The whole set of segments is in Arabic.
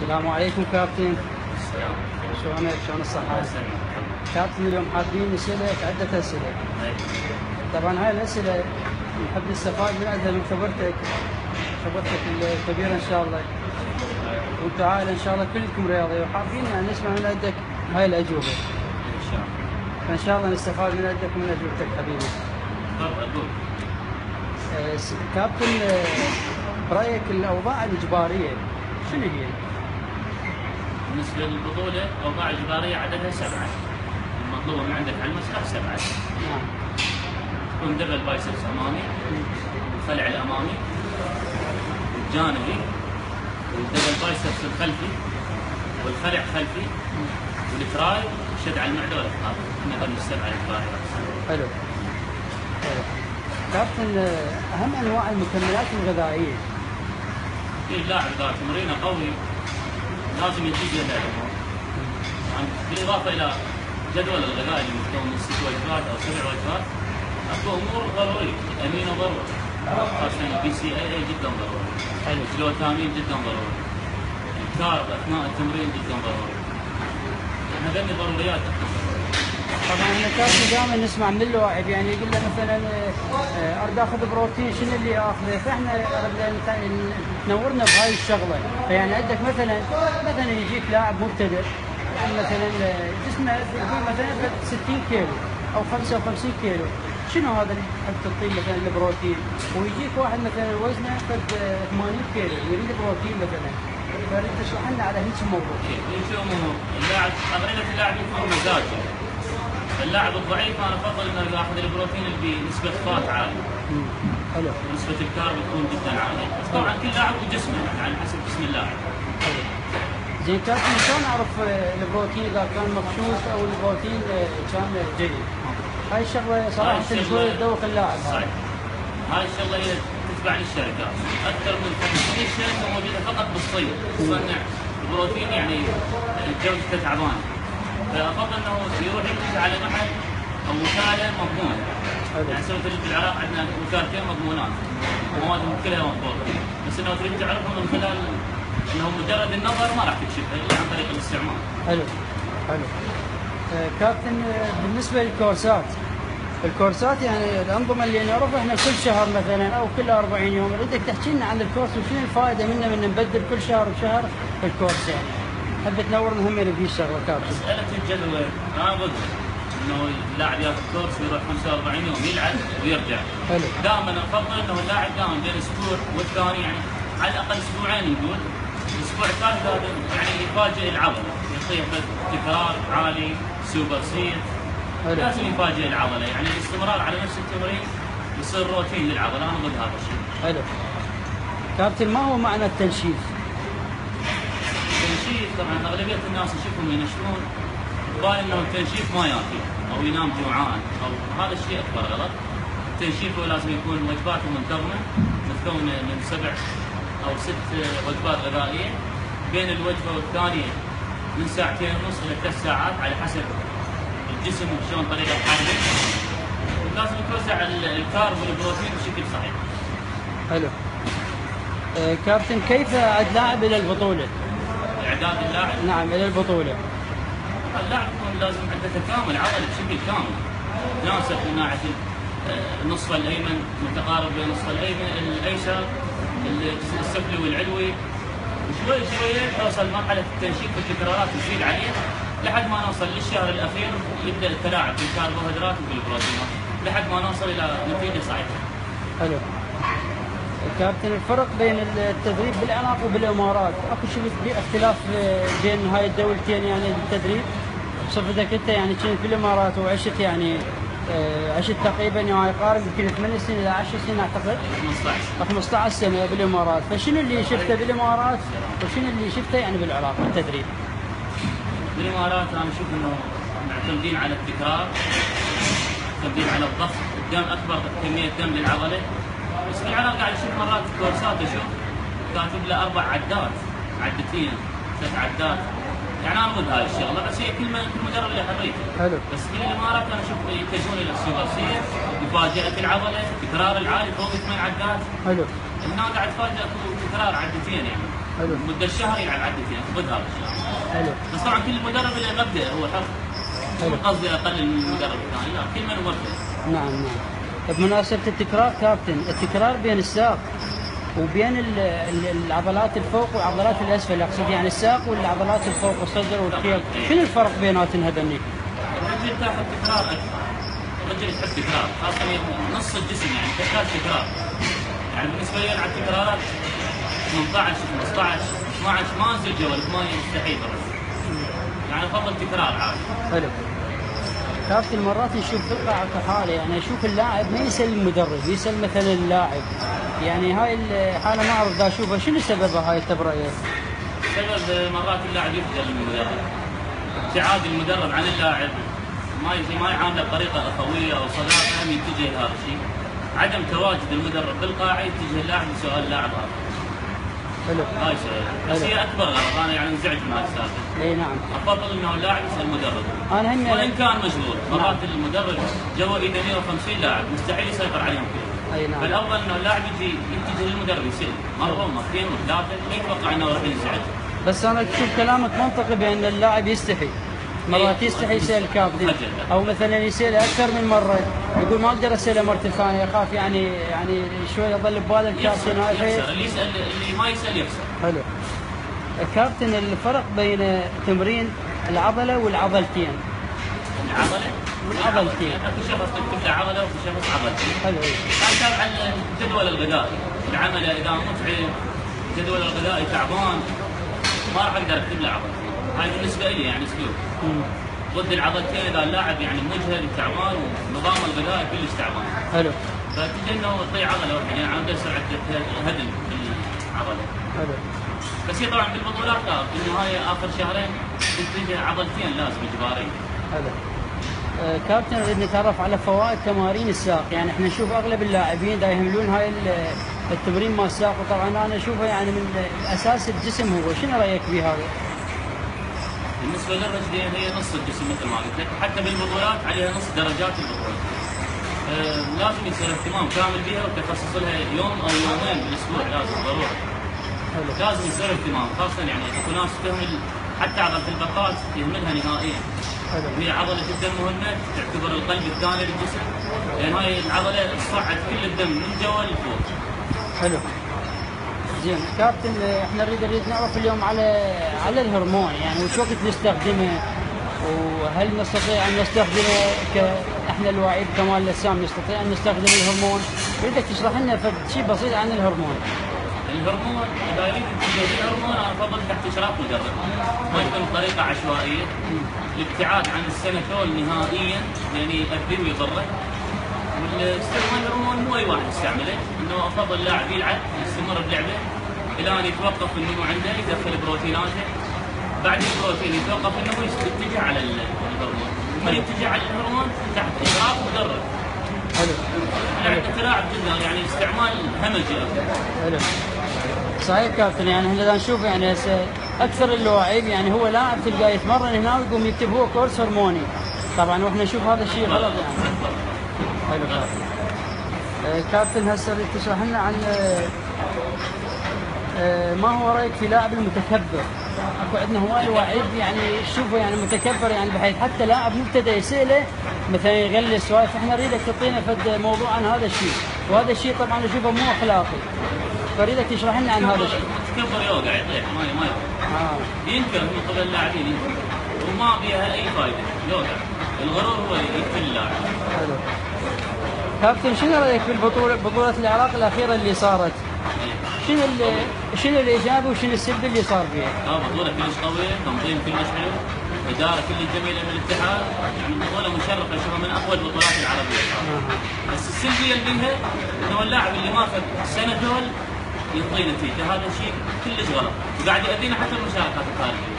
السلام عليكم كابتن. السلام. شلونك؟ شلون الصحة؟ كابتن اليوم حابين نسألك عدة أسئلة. طبعا هاي الأسئلة نحب نستفاد من عندها من خبرتك الكبيرة إن شاء الله. وأنت عائلة إن شاء الله كلكم رياضية وحابين يعني نسمع من عندك هاي الأجوبة. ان شاء الله. فإن شاء الله نستفاد من عندك ومن أجوبتك حبيبي. تفضل قول. كابتن، برأيك الأوضاع الإجبارية شنو هي؟ بالنسبه للبطوله اوضاع اجباريه عددها 7. المطلوب من عندك على المسرح 7. نعم. تكون دبل بايسبس امامي، الخلع الامامي، الجانبي، والدبل بايسبس الخلفي، والخلع خلفي، والتراي، شد على المعده والافخاذ. هذول السبعه الاجباريه. حلو. كابتن، أهم أنواع المكملات الغذائية. في لاعب اذا تمرينه قوي لازم يتجه له يعني بالاضافه الى جدول الغذاء اللي مكون من 6 وجبات او 7 وجبات. اكو امور ضروريه، الامينو ضروري، خاصه البي سي اي جدا ضروري. حلو. الجلوتامين جدا ضروري. الكارب اثناء التمرين جدا ضروري. هذول ضروريات اكثر. طبعا احنا كابتن دائما نسمع من اللاعب يعني يقول له مثلا اريد اخذ بروتين شنو اللي اخذه؟ فاحنا تنورنا بهاي الشغله، فيعني عندك مثلا يجيك لاعب مبتدئ يعني مثلا جسمه يقول مثلا 60 كيلو او 55 كيلو، شنو هذا اللي تحب تعطيه مثلا البروتين؟ ويجيك واحد مثلا وزنه 80 كيلو يريد بروتين مثلا، فانت تشرح لنا على هيك الموضوع. يشوفوا اللاعب اغلبيه اللاعب يكون مزاجي. اللاعب الضعيف انا افضل انه ياخذ البروتين اللي بنسبه فات عاليه. حلو. نسبه الكارب تكون جدا عاليه، بس طبعا كل لاعب وجسمه يعني على حسب جسم اللاعب. حلو. زين كابتن، شلون اعرف البروتين اذا كان مغشوش او البروتين كان جيد؟ هاي الشغله صراحه شوي تدوخ اللاعب. صحيح. هاي الشغله هي تتبع للشركات، اكثر من 500 شركه موجوده فقط بالصين تصنع البروتين يعني جودته تعبانه. فافضل انه يروح يكتب على محل او وكاله مضمونه. يعني سوف تجد في العراق عندنا وكالتين مضمونات، موادهم كلها مضبوطه، بس انه تريد تعرفهم من خلال انه مجرد النظر ما راح تكشفها الا عن طريق الاستعمال. حلو. حلو. كابتن، بالنسبه الكورسات يعني الانظمه اللي نعرفها احنا كل شهر مثلا او كل 40 يوم، اريدك تحكي لنا عن الكورس وشنو الفائده منه من نبدل كل شهر وشهر الكورس يعني. حب تنورنا هم في الشغله كابتن. مساله الجدول انا ضد انه اللاعب ياخذ كورس ويروح 45 يوم يلعب ويرجع. حلو. دائما افضل انه اللاعب دائما بين اسبوع والثاني يعني على الاقل اسبوعين نقول، الاسبوع الثالث هذا يعني يفاجئ العضله، يعطيه تكرار عالي، سوبر سيت. لازم يفاجئ العضله، يعني الاستمرار على نفس التمرين يصير روتين للعضله، انا ضد هذا الشيء. حلو. كابتن، ما هو معنى التنشيف؟ التنشيف طبعا اغلبيه الناس نشوفهم ينشفون يبان انه التنشيف ما ياكل او ينام جوعان، او هذا الشيء اكبر غلط. التنشيف هو لازم يكون وجباته منتظمه، متكونه من 7 او 6 وجبات غذائيه، بين الوجبه والثانيه من 2.5 ساعات الى 3 ساعات على حسب الجسم شلون طريقه حركه. لازم يتوزع الكارب والبروتين بشكل صحيح. حلو. كابتن، كيف اعد لاعب الى البطوله؟ اعداد اللاعب؟ نعم، الى البطوله. اللاعب يكون لازم عنده تكامل عضلي بشكل كامل، يتناسق من ناحيه النصف الايمن متقارب بين النصف الايمن الايسر، الجزء السفلي والعلوي، وشوي شوي توصل مرحله التنشيف والتكرارات تزيد عليه لحد ما نوصل للشهر الاخير يبدا التلاعب بالكربوهيدرات وبالبروتينات لحد ما نوصل الى نتيجه صحيحه. حلو. كابتن، الفرق بين التدريب بالعراق وبالامارات، اكو شيء اختلاف بين هاي الدولتين يعني بالتدريب؟ بصفتك انت يعني كنت بالامارات وعشت يعني عشت تقريبا يعني يقارب يمكن 8 سنين الى 10 سنين اعتقد. 15 سنه بالامارات، فشنو اللي شفته بالامارات وشنو اللي شفته يعني بالعراق بالتدريب؟ بالامارات انا اشوف انه معتمدين على التكرار، معتمدين على الضغط، الدم اكبر كميه دم للعضله. بس في العراق قاعد اشوف مرات كورسات اشوف كاتب له 4 عدات، عدتين 3 عدات، يعني انا ضد هاي الشغله، بس هي كل مدرب له حريته. حلو. بس في الامارات انا اشوف يتجهون الى السوبر سير، مفاجاه العضله، تكرار العالي فوق 8 عدات. حلو. هنا قاعد تفاجئ تكرار عدتين يعني. حلو. مدة الشهر يلعب عدتين خذ هذا الشهر. حلو. بس طبعا كل مدرب له مبدأ هو حر. حلو. مو قصدي اقل من المدرب الثاني، لا كل من مبدأ. نعم نعم. بمناسبة التكرار كابتن، التكرار بين الساق وبين العضلات الفوق والعضلات الاسفل، اقصد يعني الساق والعضلات الفوق والصدر والكيل، شنو الفرق بيناتهم هذني؟ الرجل تاخذ تكرار اكثر. الرجل يحب تكرار، خاصة نص الجسم يعني تحتاج تكرار. يعني بالنسبة لي العب تكرارات 18 15 12 ما انزل جوال 8 مستحيل الرجل. يعني افضل تكرار عادي. حلو. كابتن مرات نشوف في القاعة كحالة، يعني اشوف اللاعب ما يسأل المدرب، يسأل مثلا اللاعب. يعني هاي الحالة ما اعرف دا اشوفها، شنو سببها هاي التبرئة؟ سبب مرات اللاعب يخجل من المدرب. ابتعاد المدرب عن اللاعب، ما يعامله بطريقة أخوية أو صداقة، يتجه لهذا الشيء. عدم تواجد المدرب بالقاعة يتجه اللاعب لسؤال اللاعب هذا. حلو. هاي سبب، بس هي أكبر غلط، أنا يعني انزعج من هذه السالفة. اي نعم. أفضل إنه اللاعب يسأل المدرب. انا هم وإن كان مشغول، مرات المدرب جوا إيده 150 لاعب، مستحيل يسيطر عليهم كلهم. اي نعم. فالأفضل إنه اللاعب يتجه للمدرب يسأل مرة ومرتين وثلاثة، ما يتوقع إنه راح ينزعج. بس انا اشوف كلامك منطقي بان اللاعب يستحي، مرات يستحي يسال الكابتن، او مثلا يسال اكثر من مره، يقول ما اقدر اساله مره ثانيه، اخاف يعني شوي يظل ببال الكابتن هاي يخسر، اللي ما يسال يخسر. حلو. كابتن، الفرق بين تمرين العضله والعضلتين. العضله والعضلتين. اكو شخص تكتب له عضله وفي شخص عضلتين. حلو. هذا تابع الجدول الغذائي، العمل اذا متعب، الجدول الغذائي تعبان، ما راح اقدر اكتب له عضلتين. هاي بالنسبه لي يعني اسلوب. ضد العضلتين اذا اللاعب يعني مجهد وتعبان ونظام الغذائي كلش تعبان. حلو. فتجي انه تطيع عضله واحده، يعني عنده سرعه هدم في العضله. حلو. بس هي طبعا بالبطولات لا، بالنهايه اخر شهرين تتجه عضلتين لازم اجباري. حلو. كابتن، نريد نتعرف على فوائد تمارين الساق، يعني احنا نشوف اغلب اللاعبين دا يهملون هاي التمرين مال الساق، وطبعا انا اشوفها يعني من اساس الجسم. هو شنو رايك بهذا؟ بالنسبه للرجلين هي نص الجسم مثل ما قلت لك، حتى بالبطولات عليها نص درجات البطوله. لازم يصير اهتمام كامل بها وتخصص لها يوم او يومين بالاسبوع، لازم ضروري. لازم يصير اهتمام، خاصه يعني اكو ناس تهمل حتى عضله البطاط يهملها نهائيا. هي عضله جدا مهمه، تعتبر القلب الثاني للجسم، لان هاي العضله تصعد كل الدم من جوا لفوق. حلو. زين كابتن، احنا نريد نعرف اليوم على الهرمون، يعني وش وقت نستخدمه، وهل نستطيع ان نستخدمه احنا الواعيين كمال الاجسام نستطيع ان نستخدم الهرمون؟ اريدك تشرح لنا شيء بسيط عن الهرمون. الهرمون اذا يريد تجهيز الهرمون انا افضل تحت اشراف مدرب، ما يكون بطريقه عشوائيه. الابتعاد عن السنتول نهائيا يعني يؤذيه ويضره. والاستخدام الهرمون مو اي واحد يستعمله، انه افضل لاعب يلعب يستمر بلعبه الى ان يتوقف النمو عنده، يدخل بروتيناته، بعد البروتين يتوقف النمو يتجه على الهرمون. من يتجه على الهرمون تحت اشراف مدرب. حلو. يعني تلاعب جدا، يعني استعمال همجي اكثر. حلو. صحيح كابتن، يعني احنا اذا نشوف يعني هسه اكثر اللاعب يعني هو لاعب تلقاه يتمرن هنا ويقوم يكتب هو كورس هرموني، طبعا واحنا نشوف هذا الشيء غلط يعني. حلو كابتن. كابتن هسه تشرح لنا عن ما هو رايك في لاعب المتكبر؟ اكو عندنا هواي واعد يعني شوفه يعني متكبر، يعني بحيث حتى لاعب مبتدئ يساله مثلا يغلس سوالف، احنا نريدك تعطينا فد موضوع عن هذا الشيء، وهذا الشيء طبعا اشوفه مو اخلاقي، فاريدك تشرح لنا عن هذا الشيء. المتكبر يوقع يطيح ما يوقع. ينكر من قبل اللاعبين، ينكر وما بيها اي فائده، يوقع. الغرور هو يقتل اللاعب. حلو. كابتن، شنو رايك في بطولة العراق الاخيره اللي صارت؟ شنو الايجابي وشنو السلبي اللي صار فيها؟ بطولة كلش قوية، تنظيم كلش حلو، إدارة كلش جميلة من الاتحاد، يعني بطولة مشرفة أشوفها من أقوى البطولات العربية. بس السلبية اللي بيها إنه اللاعب اللي ماخذ سنة دول يعطي نتيجة، هذا شيء كلش غلط، وقاعد يأذينا حتى المشاركات الخارجية.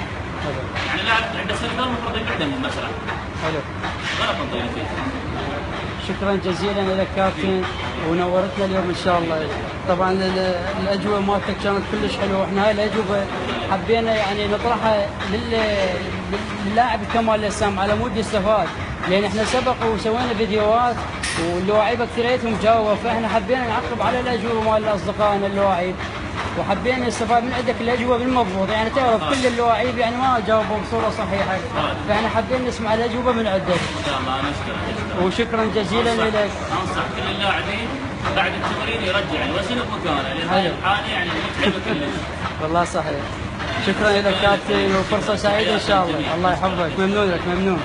يعني لاعب عنده سنة دول المفروض يبعده من المسرح. حلو. غلط نعطي نتيجة. شكرا جزيلا لك كابتن، ونورتنا اليوم ان شاء الله. طبعا الاجوبه مالتك كانت كلش حلوه، واحنا هاي الاجوبه حبينا يعني نطرحها للاعب كمال الاجسام على مود يستفاد، لان احنا سبق وسوينا فيديوهات واللاعب اكثريتهم جاوبوا، فاحنا حبينا نعقب على الاجوبه مال اصدقائنا اللاعب. وحبينا نستفاد من عندك الاجوبه المضبوطه، يعني تعرف كل اللاعبين يعني ما جاوبوا بصوره صحيحه، فاحنا حابين نسمع الاجوبه من عندك. ان شاء الله انا اشكرك. وشكرا جزيلا لك. انصح كل اللاعبين بعد التمرين يرجع الوزن بمكانه، لان هاي الحاله يعني متعبه كلش. والله صحيح. شكرا لك كابتن، وفرصه سعيده ان شاء الله. الله يحفظك، ممنون لك، ممنون.